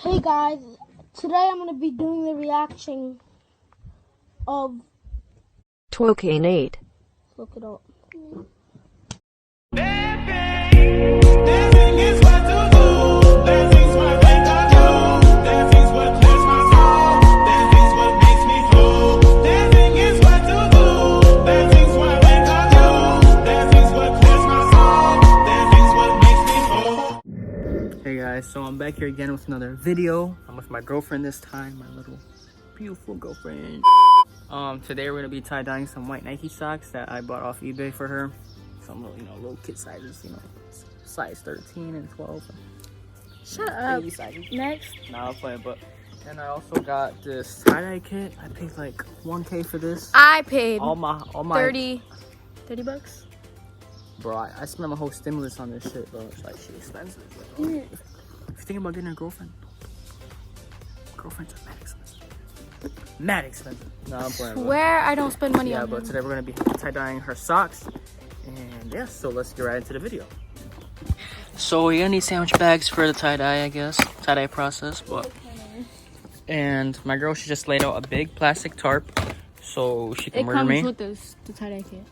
Hey guys, today I'm going to be doing the reaction of, Twokanate. look it up. Hey guys, so I'm back here again with another video. I'm with my girlfriend this time, my little beautiful girlfriend. Today we're gonna be tie-dyeing some white Nike socks that I bought off eBay for her. Some little, little kid sizes, size 13 and 12. Shut up. Sizes. Next. Nah, I'll play, but and I also got this tie-dye kit. I paid like 1K for this. I paid all my 30 bucks. Bro, I spent my whole stimulus on this shit, bro. It's like shit expensive. Bro. If you're thinking about getting a girlfriend, girlfriends are mad expensive. Mad expensive. No, I'm playing. Swear I don't spend money on but him. today we're gonna be tie-dyeing her socks. And yeah, so let's get right into the video. So we're gonna need sandwich bags for the tie-dye, I guess. Tie-dye process, but and my girl, she just laid out a big plastic tarp so she can murder me. It comes with the tie-dye kit.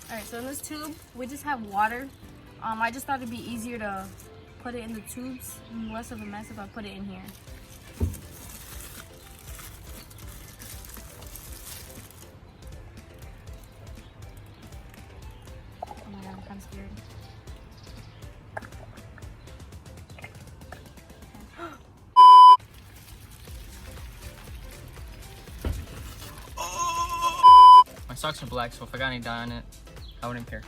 Alright, so in this tube, we just have water. I just thought it'd be easier to put it in the tubes and less of a mess if I put it in here. Oh my god, I'm kind of scared. My socks are black, so if I got any dye on it, I wouldn't care.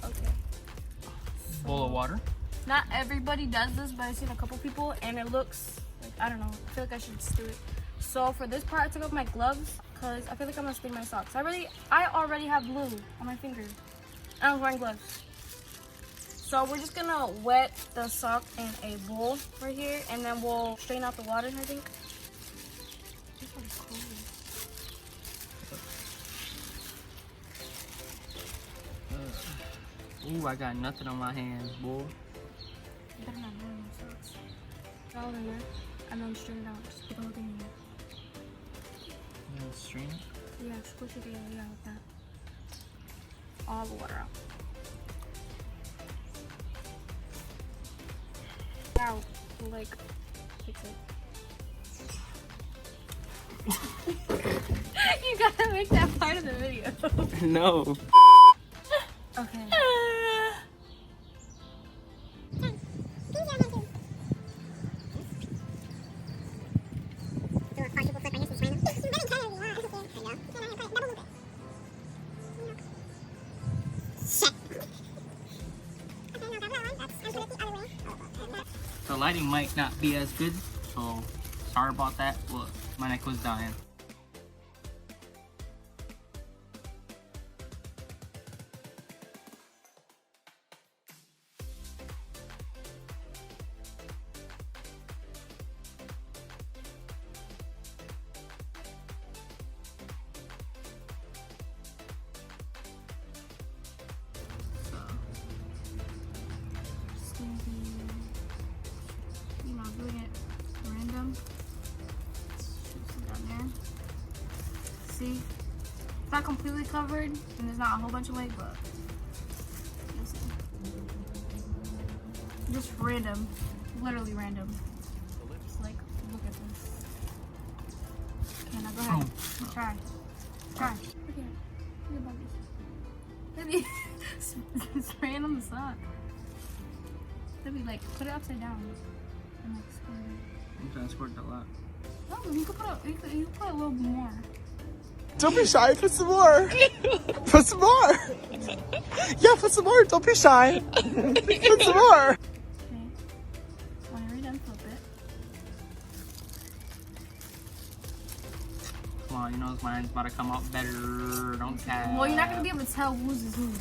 Okay. Bowl of water. Not everybody does this, but I've seen a couple people, and it looks like, I don't know, I feel like I should just do it. So for this part, I took off my gloves because I feel like I'm gonna stain my socks. I already have blue on my finger. I was wearing gloves. So we're just gonna wet the sock in a bowl right here, and then we'll strain out the water, I think. This one's cold. Ooh, I got nothing on my hands, boy. You better not ruin my socks. Throw it in there, and then strain it out. Just put the whole thing in there. You gonna strain it? Yeah, squish it together, yeah, like that. All the water out. Now, like, fix it. You gotta make that part of the video. No. Okay. The lighting might not be as good, so sorry about that. Look, my neck was dying. Doing it random. Shoot some down there. See? It's not completely covered, and there's not a whole bunch of light, but you'll see. Just random. Literally random. Just like, look at this. Okay, now go ahead. Try. Look at Maybe spraying on the sock. Maybe like put it upside down. And like squirt it. I'm trying to squirt a lot. No, you could put a little more. Don't be shy, put some more. Put some more. Yeah, put some more. Don't be shy. Put some more. Okay. Whenever you're done, flip it. Come on, you know mine's about to come out better. Don't care. Well, you're not gonna be able to tell whose is who.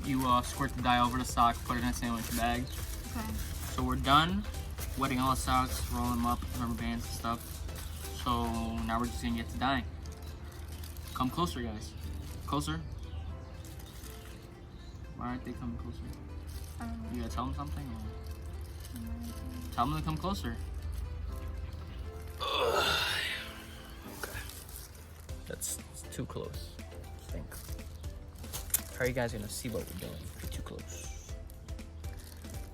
You squirt the dye over the sock, put it in a sandwich bag. Okay. So we're done. wetting all the socks, rolling them up, rubber bands and stuff. So now we're just gonna get to dyeing. Come closer, guys. Closer. Why aren't they coming closer? You gotta tell them something? Or... Tell them to come closer. Okay. That's too close, I think. How are you guys gonna see what we're doing? If you're too close.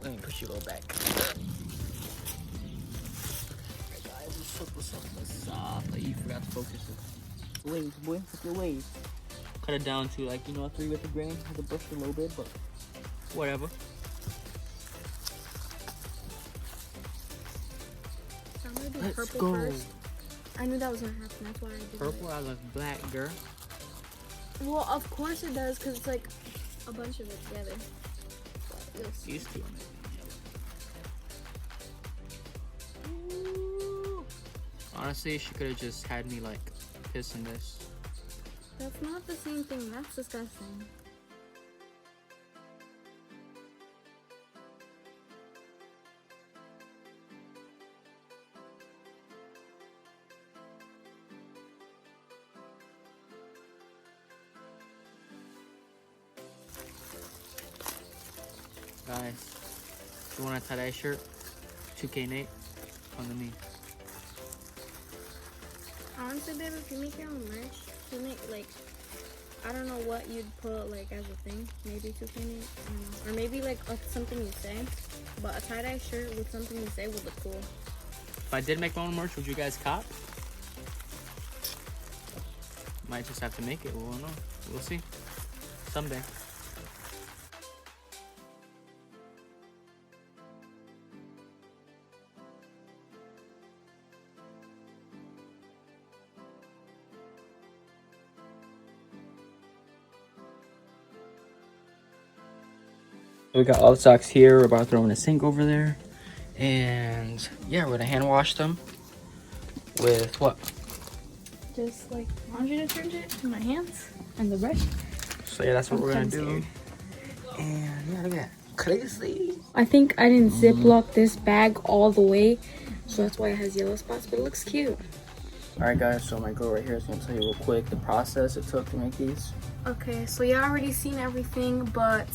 Let me push you a little back. Alright guys, let's flip this up the soft. Like you forgot to focus it. Waves, boy, with your waves. Cut it down to like, you know, 3 with the grain. Have to brush it a little bit, but whatever. I'm gonna do Let's purple go. first. I knew that was gonna happen. That's why I did Purple, I look black, girl. it. Well, of course it does, cause it's like a bunch of it together. But this. Used to. Honestly, she could have just had me like piss in this. That's not the same thing. That's disgusting. Guys, if you want a tie-dye shirt, 2K Nate, come to me. Honestly, babe, if you make your own merch, you make like, I don't know what you'd put like as a thing. Maybe 2K, I don't know. Or maybe like something you say. But a tie-dye shirt with something you say would look cool. If I did make my own merch, would you guys cop? Might just have to make it. We won't know. We'll see. Someday. We got all the socks here. We're about to throw in a sink over there. And yeah, we're gonna hand wash them with what? Just like laundry detergent in my hands and the brush. So yeah, that's what we're gonna I'm do. scared. And yeah, look at that. Crazy. I think I didn't ziplock this bag all the way, so that's why it has yellow spots, but it looks cute. Alright guys, so my girl right here is gonna tell you real quick the process it took to make these. Okay, so you already seen everything, but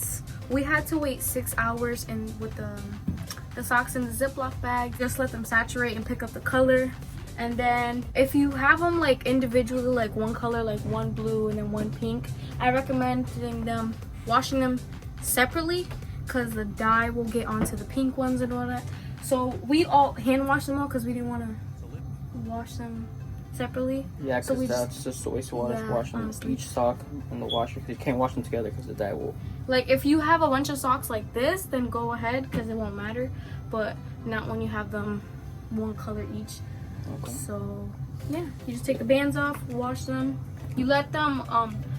we had to wait 6 hours and with the socks in the Ziploc bag. Just let them saturate and pick up the color. And then if you have them like individually, like one color, like one blue and then one pink, I recommend washing them separately because the dye will get onto the pink ones and all that. So we all hand wash them all because we didn't want to wash them separately. Yeah, So because we that's just a waste of water Yeah, washing honestly. each sock in the washer. Because you can't wash them together because the dye will. Like if you have a bunch of socks like this, then go ahead because it won't matter. But not when you have them one color each. Okay. So yeah, you just take the bands off, wash them. You let them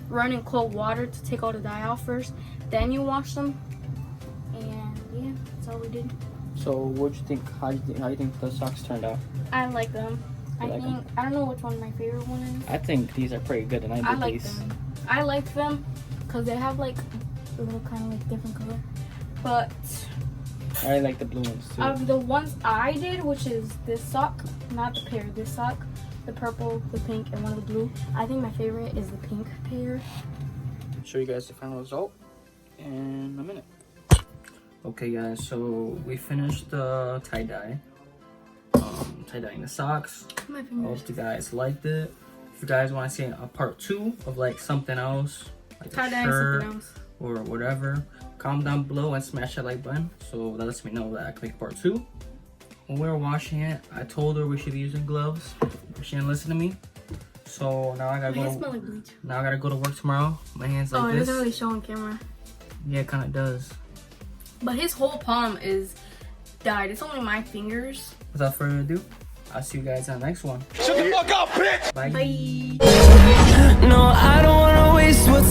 run in cold water to take all the dye off first. Then you wash them. And yeah, that's all we did. So what'd you think? How do you think the socks turned out? I like them. You I like think I don't know which one my favorite one is. I think these are pretty good, and I I did like these. them. I like them because they have like a little kind of like different color. But I like the blue ones too. of the ones I did, which is this sock, not the pair, this sock, the purple, the pink, and one of the blue, I think my favorite is the pink pair. Show you guys the final result in a minute. Okay guys, so we finished the tie-dye. Tie-dyeing the socks. My I fingers. hope you guys liked it. If you guys want to see a part 2 of like something else, like a Tie-dyeing shirt something else. or whatever, comment down below and smash that like button so that lets me know that I can make part 2. When we were washing it, I told her we should be using gloves. She didn't listen to me. So now I gotta My hands go. smell like bleach. Now I gotta go to work tomorrow. My hands Oh, like it this. doesn't really show on camera. Yeah, it kind of does. But his whole palm is dyed. It's only my fingers. Without further ado, I'll see you guys on the next one. Shut the fuck up, bitch! Bye. Bye. No, I don't wanna waste what's